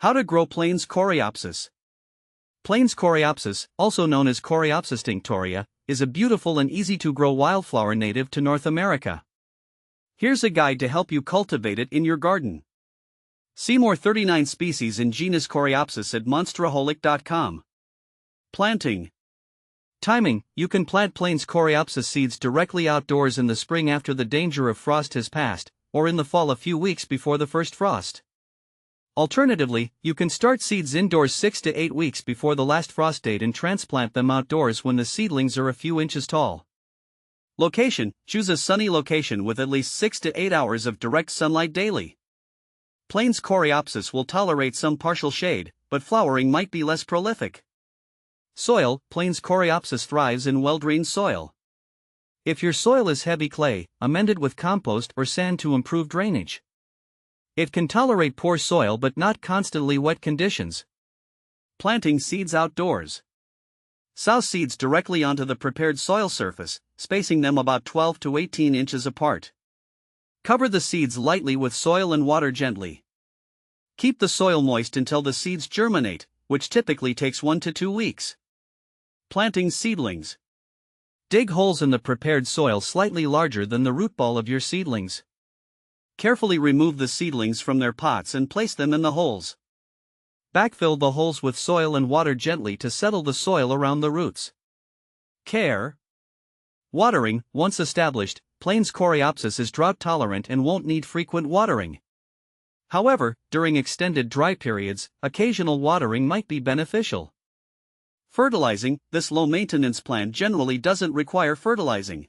How to grow Plains Coreopsis. Plains Coreopsis, also known as Coreopsis tinctoria, is a beautiful and easy-to-grow wildflower native to North America. Here's a guide to help you cultivate it in your garden. See more 39 species in genus Coreopsis at monsteraholic.com. Planting. Timing: you can plant Plains Coreopsis seeds directly outdoors in the spring after the danger of frost has passed, or in the fall a few weeks before the first frost. Alternatively, you can start seeds indoors 6 to 8 weeks before the last frost date and transplant them outdoors when the seedlings are a few inches tall. Location: choose a sunny location with at least 6 to 8 hours of direct sunlight daily. Plains Coreopsis will tolerate some partial shade, but flowering might be less prolific. Soil: Plains Coreopsis thrives in well-drained soil. If your soil is heavy clay, amend it with compost or sand to improve drainage. It can tolerate poor soil but not constantly wet conditions. Planting seeds outdoors. Sow seeds directly onto the prepared soil surface, spacing them about 12 to 18 inches apart. Cover the seeds lightly with soil and water gently. Keep the soil moist until the seeds germinate, which typically takes 1 to 2 weeks. Planting seedlings. Dig holes in the prepared soil slightly larger than the root ball of your seedlings. Carefully remove the seedlings from their pots and place them in the holes. Backfill the holes with soil and water gently to settle the soil around the roots. Care. Watering: once established, Plains Coreopsis is drought tolerant and won't need frequent watering. However, during extended dry periods, occasional watering might be beneficial. Fertilizing: this low-maintenance plant generally doesn't require fertilizing.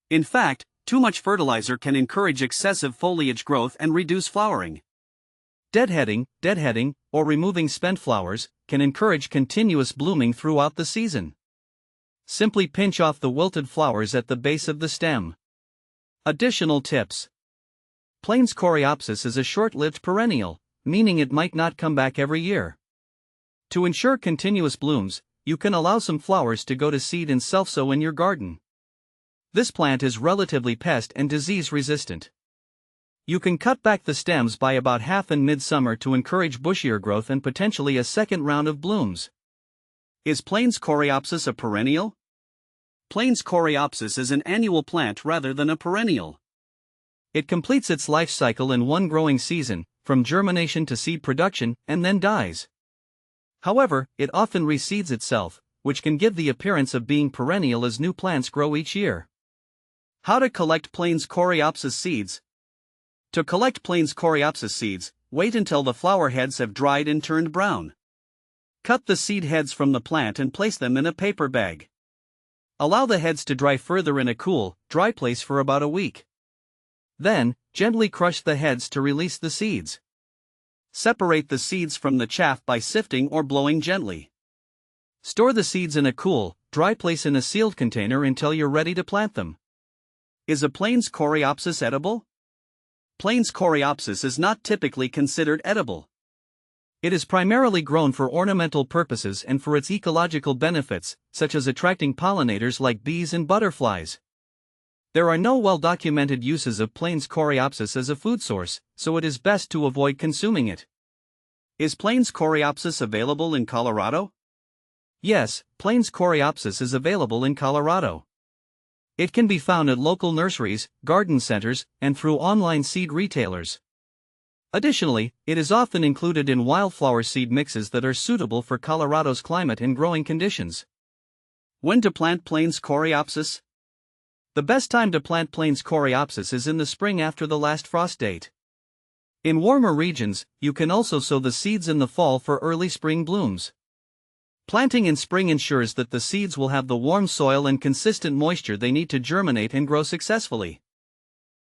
In fact, too much fertilizer can encourage excessive foliage growth and reduce flowering. Deadheading, or removing spent flowers, can encourage continuous blooming throughout the season. Simply pinch off the wilted flowers at the base of the stem. Additional tips. Plains Coreopsis is a short-lived perennial, meaning it might not come back every year. To ensure continuous blooms, you can allow some flowers to go to seed and self-sow in your garden. This plant is relatively pest and disease resistant. You can cut back the stems by about half in midsummer to encourage bushier growth and potentially a second round of blooms. Is Plains Coreopsis a perennial? Plains Coreopsis is an annual plant rather than a perennial. It completes its life cycle in one growing season, from germination to seed production, and then dies. However, it often reseeds itself, which can give the appearance of being perennial as new plants grow each year. How to collect Plains Coreopsis seeds. To collect Plains Coreopsis seeds, wait until the flower heads have dried and turned brown. Cut the seed heads from the plant and place them in a paper bag. Allow the heads to dry further in a cool, dry place for about a week. Then, gently crush the heads to release the seeds. Separate the seeds from the chaff by sifting or blowing gently. Store the seeds in a cool, dry place in a sealed container until you're ready to plant them. Is a Plains Coreopsis edible? Plains Coreopsis is not typically considered edible. It is primarily grown for ornamental purposes and for its ecological benefits, such as attracting pollinators like bees and butterflies. There are no well-documented uses of Plains Coreopsis as a food source, so it is best to avoid consuming it. Is Plains Coreopsis available in Colorado? Yes, Plains Coreopsis is available in Colorado. It can be found at local nurseries, garden centers, and through online seed retailers. Additionally, it is often included in wildflower seed mixes that are suitable for Colorado's climate and growing conditions. When to plant Plains Coreopsis? The best time to plant Plains Coreopsis is in the spring after the last frost date. In warmer regions, you can also sow the seeds in the fall for early spring blooms. Planting in spring ensures that the seeds will have the warm soil and consistent moisture they need to germinate and grow successfully.